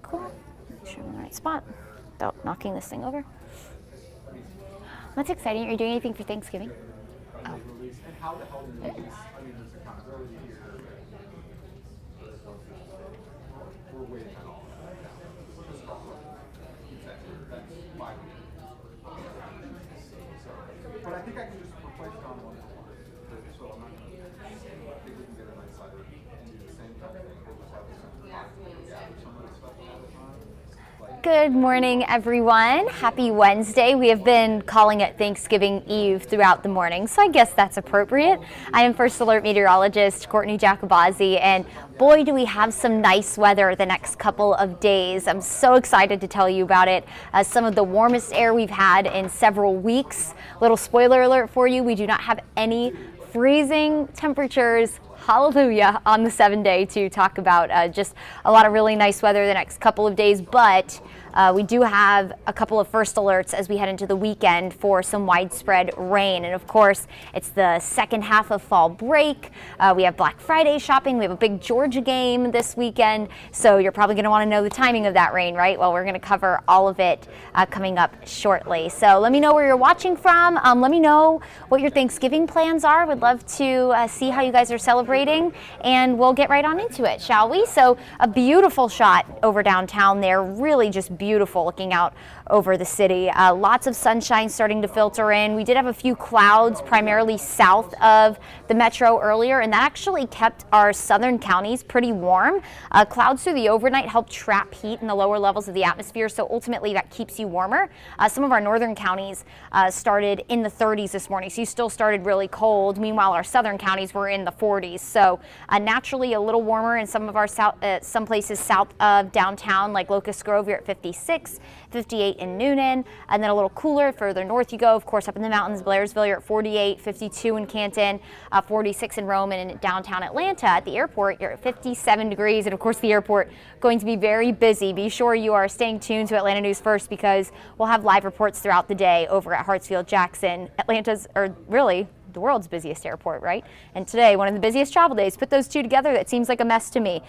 Cool. Make sure I'm in the right spot without knocking this thing over. What's exciting? Are you doing anything for Thanksgiving? Oh. But I think I can just replace it on one for so I'm not going to think we can get a nice cider and do the same kind of thing. We'll just have some of the stuff all the time. Good morning, everyone. Happy Wednesday. We have been calling it Thanksgiving Eve throughout the morning, so I guess that's appropriate. I am First Alert Meteorologist Courteney Jacobazzi, and boy, do we have some nice weather the next couple of days. I'm so excited to tell you about it. Some of the warmest air we've had in several weeks. Little spoiler alert for you, we do not have any freezing temperatures, hallelujah, on the 7-day to talk about just a lot of really nice weather the next couple of days, but we do have a couple of first alerts as we head into the weekend for some widespread rain. And of course, it's the second half of fall break. We have Black Friday shopping. We have a big Georgia game this weekend. So you're probably going to want to know the timing of that rain, right? Well, we're going to cover all of it coming up shortly. So let me know where you're watching from. Let me know what your Thanksgiving plans are. Would love to see how you guys are celebrating. And we'll get right on into it, shall we? So a beautiful shot over downtown there. Really just beautiful looking out over the city. Lots of sunshine starting to filter in. We did have a few clouds primarily south of the metro earlier, and that actually kept our southern counties pretty warm. Clouds through the overnight help trap heat in the lower levels of the atmosphere, so ultimately that keeps you warmer. Some of our northern counties started in the 30s this morning, so you still started really cold. Meanwhile, our southern counties were in the 40s, so naturally a little warmer in some of our some places south of downtown, like Locust Grove. You're at 56, 58 in Noonan, and then a little cooler further north you go, of course, up in the mountains. Blairsville, you're at 48, 52 in Canton, 46 in Rome, and in downtown Atlanta at the airport, you're at 57 degrees. And of course, the airport going to be very busy. Be sure you are staying tuned to Atlanta News First, because we'll have live reports throughout the day over at Hartsfield-Jackson, Atlanta's, or really the world's busiest airport, right? And today, one of the busiest travel days. Put those two together, that seems like a mess to me.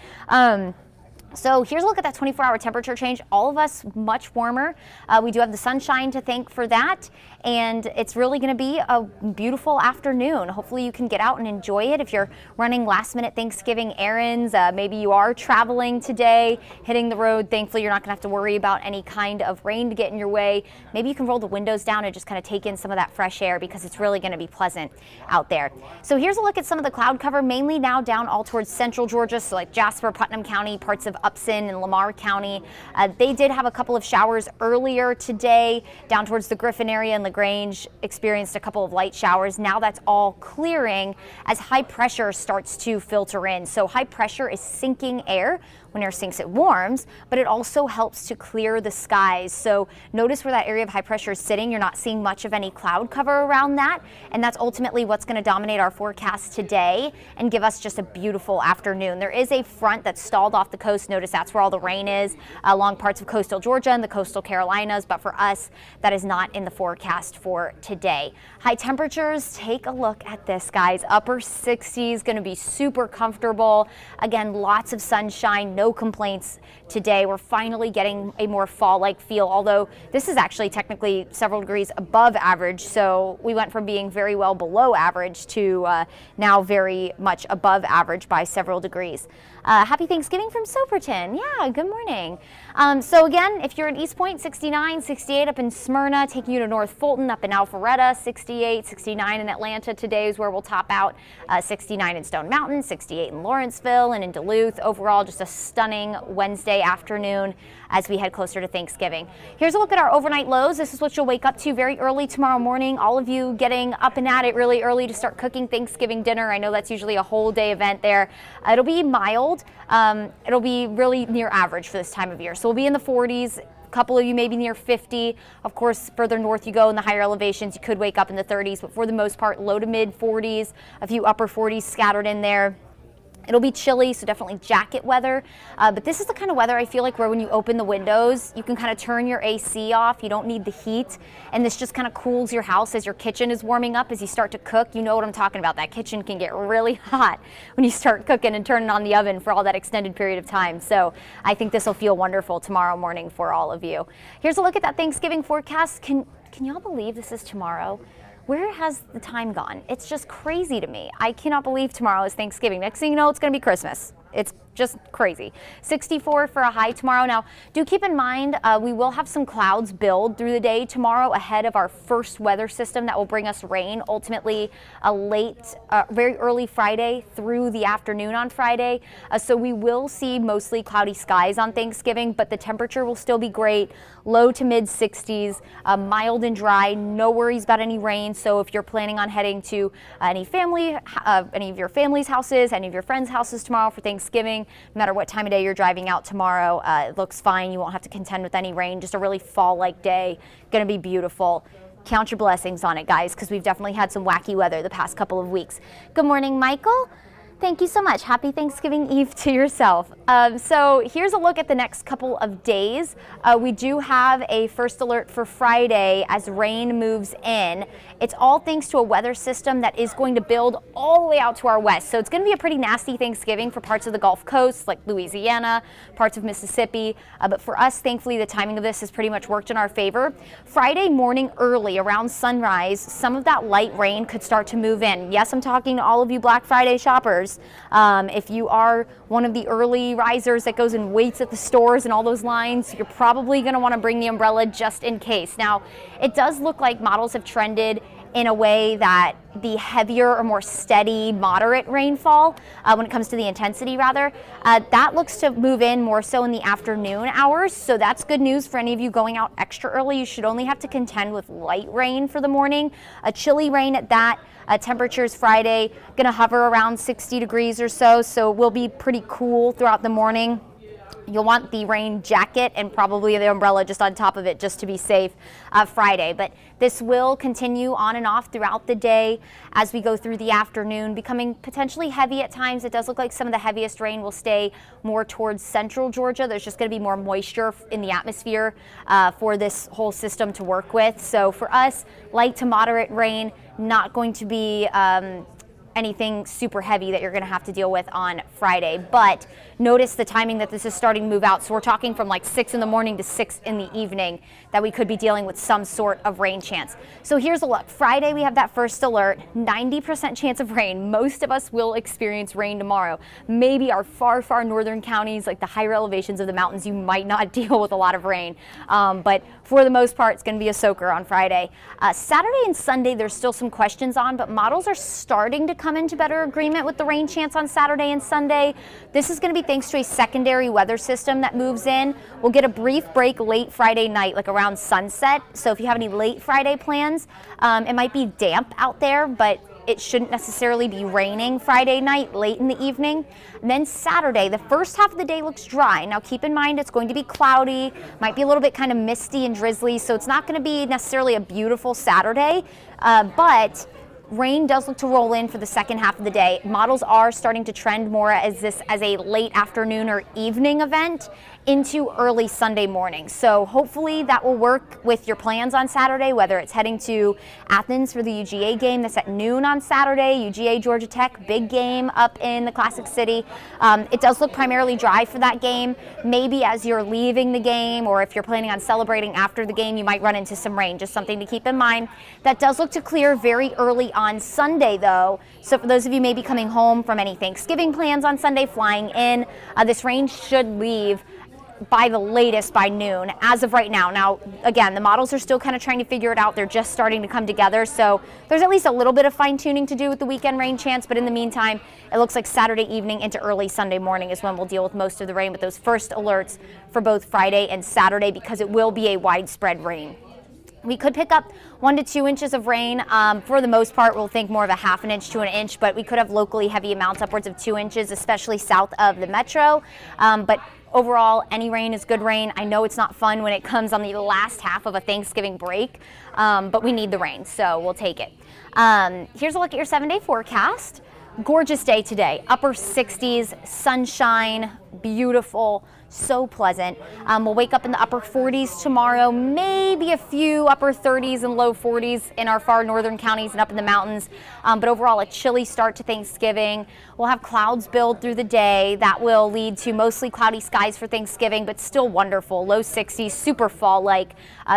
So here's a look at that 24-hour temperature change. All of us much warmer. We do have the sunshine to thank for that, and it's really going to be a beautiful afternoon. Hopefully you can get out and enjoy it. If you're running last-minute Thanksgiving errands, maybe you are traveling today, hitting the road. Thankfully, you're not going to have to worry about any kind of rain to get in your way. Maybe you can roll the windows down and just kind of take in some of that fresh air, because it's really going to be pleasant out there. So here's a look at some of the cloud cover, mainly now down all towards central Georgia, so like Jasper, Putnam County, parts of Upson and Lamar County. They did have a couple of showers earlier today down towards the Griffin area, and LaGrange experienced a couple of light showers. Now that's all clearing as high pressure starts to filter in. So high pressure is sinking air. When air sinks, it warms, but it also helps to clear the skies. So notice where that area of high pressure is sitting. You're not seeing much of any cloud cover around that, and that's ultimately what's going to dominate our forecast today and give us just a beautiful afternoon. There is a front that's stalled off the coast. Notice that's where all the rain is along parts of coastal Georgia and the coastal Carolinas, but for us, that is not in the forecast for today. High temperatures, take a look at this, guys. Upper 60s, going to be super comfortable. Again, lots of sunshine, no complaints today. We're finally getting a more fall-like feel, although this is actually technically several degrees above average, so we went from being very well below average to now very much above average by several degrees. Happy Thanksgiving from Soperton. Yeah, good morning. So again, if you're in East Point, 69, 68 up in Smyrna, taking you to North Fulton, up in Alpharetta, 68, 69 in Atlanta. Today is where we'll top out. 69 in Stone Mountain, 68 in Lawrenceville, and in Duluth. Overall, just a stunning Wednesday afternoon as we head closer to Thanksgiving. Here's a look at our overnight lows. This is what you'll wake up to very early tomorrow morning. All of you getting up and at it really early to start cooking Thanksgiving dinner. I know that's usually a whole day event there. It'll be mild. It'll be really near average for this time of year. So we'll be in the 40s. A couple of you maybe near 50. Of course, further north you go in the higher elevations, you could wake up in the 30s, but for the most part, low to mid 40s, a few upper 40s scattered in there. It'll be chilly, so definitely jacket weather. But this is the kind of weather I feel like where when you open the windows, you can kind of turn your AC off. You don't need the heat. And this just kind of cools your house as your kitchen is warming up. As you start to cook, you know what I'm talking about. That kitchen can get really hot when you start cooking and turning on the oven for all that extended period of time. So I think this will feel wonderful tomorrow morning for all of you. Here's a look at that Thanksgiving forecast. Can y'all believe this is tomorrow? Where has the time gone? It's just crazy to me. I cannot believe tomorrow is Thanksgiving. Next thing you know, it's going to be Christmas. It's just crazy. 64 for a high tomorrow. Now, do keep in mind, we will have some clouds build through the day tomorrow ahead of our first weather system that will bring us rain, ultimately a very early Friday through the afternoon on Friday. So we will see mostly cloudy skies on Thanksgiving, but the temperature will still be great, low to mid 60s, mild and dry, no worries about any rain. So if you're planning on heading to any of your family's houses, any of your friends' houses tomorrow for Thanksgiving, no matter what time of day you're driving out tomorrow, it looks fine. You won't have to contend with any rain. Just a really fall-like day. Going to be beautiful. Count your blessings on it, guys, because we've definitely had some wacky weather the past couple of weeks. Good morning, Michael. Thank you so much. Happy Thanksgiving Eve to yourself. So here's a look at the next couple of days. We do have a first alert for Friday as rain moves in. It's all thanks to a weather system that is going to build all the way out to our west. So it's going to be a pretty nasty Thanksgiving for parts of the Gulf Coast, like Louisiana, parts of Mississippi. But for us, thankfully, the timing of this has pretty much worked in our favor. Friday morning early, around sunrise, some of that light rain could start to move in. Yes, I'm talking to all of you Black Friday shoppers. If you are one of the early risers that goes and waits at the stores and all those lines, you're probably going to want to bring the umbrella just in case. Now, it does look like models have trended in a way that the heavier or more steady, moderate rainfall, when it comes to the intensity rather, that looks to move in more so in the afternoon hours. So that's good news for any of you going out extra early. You should only have to contend with light rain for the morning, a chilly rain at that. Temperatures Friday going to hover around 60 degrees or so, so we'll be pretty cool throughout the morning. You'll want the rain jacket and probably the umbrella just on top of it just to be safe Friday. But this will continue on and off throughout the day as we go through the afternoon, becoming potentially heavy at times. It does look like some of the heaviest rain will stay more towards central Georgia. There's just going to be more moisture in the atmosphere for this whole system to work with. So for us, light to moderate rain, not going to be anything super heavy that you're going to have to deal with on Friday. But notice the timing that this is starting to move out. So we're talking from like 6 in the morning to 6 in the evening that we could be dealing with some sort of rain chance. So here's a look. Friday, we have that first alert, 90% chance of rain. Most of us will experience rain tomorrow. Maybe our far, far northern counties, like the higher elevations of the mountains, you might not deal with a lot of rain. But for the most part, it's going to be a soaker on Friday. Saturday and Sunday, there's still some questions on, but models are starting to come into better agreement with the rain chance on Saturday and Sunday. This is going to be thanks to a secondary weather system that moves in. We'll get a brief break late Friday night, like around sunset. So if you have any late Friday plans, it might be damp out there, but it shouldn't necessarily be raining Friday night, late in the evening. And then Saturday, the first half of the day looks dry. Now keep in mind it's going to be cloudy, might be a little bit kind of misty and drizzly, so it's not going to be necessarily a beautiful Saturday, but rain does look to roll in for the second half of the day. Models are starting to trend more as a late afternoon or evening event into early Sunday morning. So hopefully that will work with your plans on Saturday, whether it's heading to Athens for the UGA game that's at noon on Saturday, UGA Georgia Tech, big game up in the Classic City. It does look primarily dry for that game. Maybe as you're leaving the game or if you're planning on celebrating after the game, you might run into some rain, just something to keep in mind. That does look to clear very early on Sunday though. So for those of you maybe coming home from any Thanksgiving plans on Sunday, flying in, this rain should leave by the latest by noon as of right now. Now, again, the models are still kind of trying to figure it out. They're just starting to come together. So there's at least a little bit of fine tuning to do with the weekend rain chance. But in the meantime, it looks like Saturday evening into early Sunday morning is when we'll deal with most of the rain with those first alerts for both Friday and Saturday, because it will be a widespread rain. We could pick up 1 to 2 inches of rain. For the most part, we'll think more of a ½ inch to an inch, but we could have locally heavy amounts upwards of 2 inches, especially south of the metro. But overall, any rain is good rain. I know it's not fun when it comes on the last half of a Thanksgiving break, but we need the rain, so we'll take it. Here's a look at your 7-day forecast. Gorgeous day today, upper 60s, sunshine, beautiful, so pleasant. We'll wake up in the upper 40s tomorrow, maybe a few upper 30s and low 40s in our far northern counties and up in the mountains. But overall, a chilly start to Thanksgiving. We'll have clouds build through the day. That will lead to mostly cloudy skies for Thanksgiving, but still wonderful. Low 60s, super fall-like.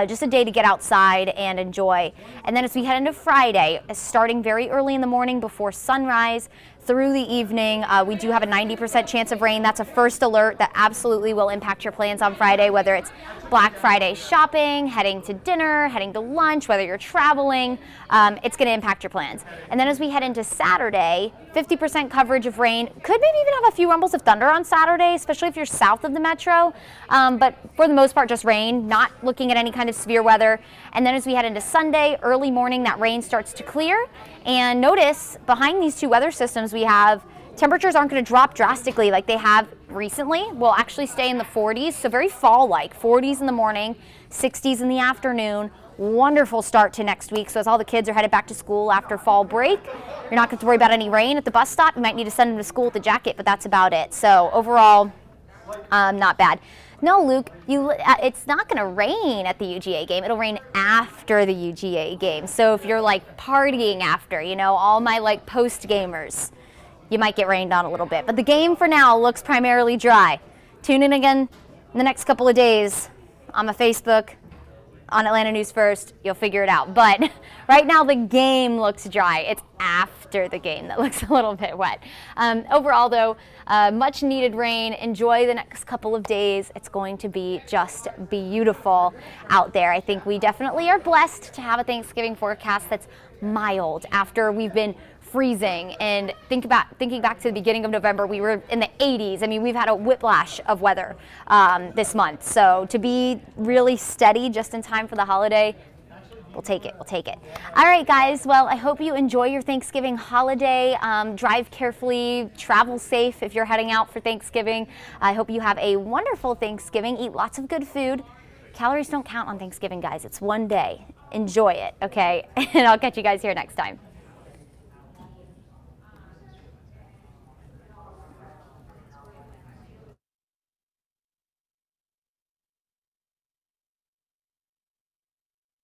Just a day to get outside and enjoy. And then as we head into Friday, starting very early in the morning before sunrise, through the evening, we do have a 90% chance of rain. That's a first alert that absolutely will impact your plans on Friday, whether it's Black Friday shopping, heading to dinner, heading to lunch, whether you're traveling, it's going to impact your plans. And then as we head into Saturday, 50% coverage of rain. Could maybe even have a few rumbles of thunder on Saturday, especially if you're south of the metro. But for the most part, just rain, not looking at any kind of severe weather. And then as we head into Sunday, early morning, that rain starts to clear. And notice behind these two weather systems, we have temperatures aren't going to drop drastically like they have recently. We'll actually stay in the 40s, so very fall-like, 40s in the morning, 60s in the afternoon. Wonderful start to next week. So as all the kids are headed back to school after fall break, you're not going to have to worry about any rain at the bus stop. You might need to send them to school with a jacket, but that's about it. So overall, not bad. No, Luke, it's not going to rain at the UGA game. It'll rain after the UGA game. So if you're like partying after, you know, all my like post gamers, you might get rained on a little bit. But the game for now looks primarily dry. Tune in again in the next couple of days on my Facebook, on Atlanta News First. You'll figure it out. But right now the game looks dry. It's after the game that looks a little bit wet. Overall, though, much needed rain. Enjoy the next couple of days. It's going to be just beautiful out there. I think we definitely are blessed to have a Thanksgiving forecast that's mild after we've been freezing. And thinking back to the beginning of November, we were in the 80s. I mean, we've had a whiplash of weather this month. So to be really steady just in time for the holiday, we'll take it. We'll take it. All right, guys. Well, I hope you enjoy your Thanksgiving holiday. Drive carefully, travel safe if you're heading out for Thanksgiving. I hope you have a wonderful Thanksgiving. Eat lots of good food. Calories don't count on Thanksgiving, guys. It's one day. Enjoy it, okay? And I'll catch you guys here next time.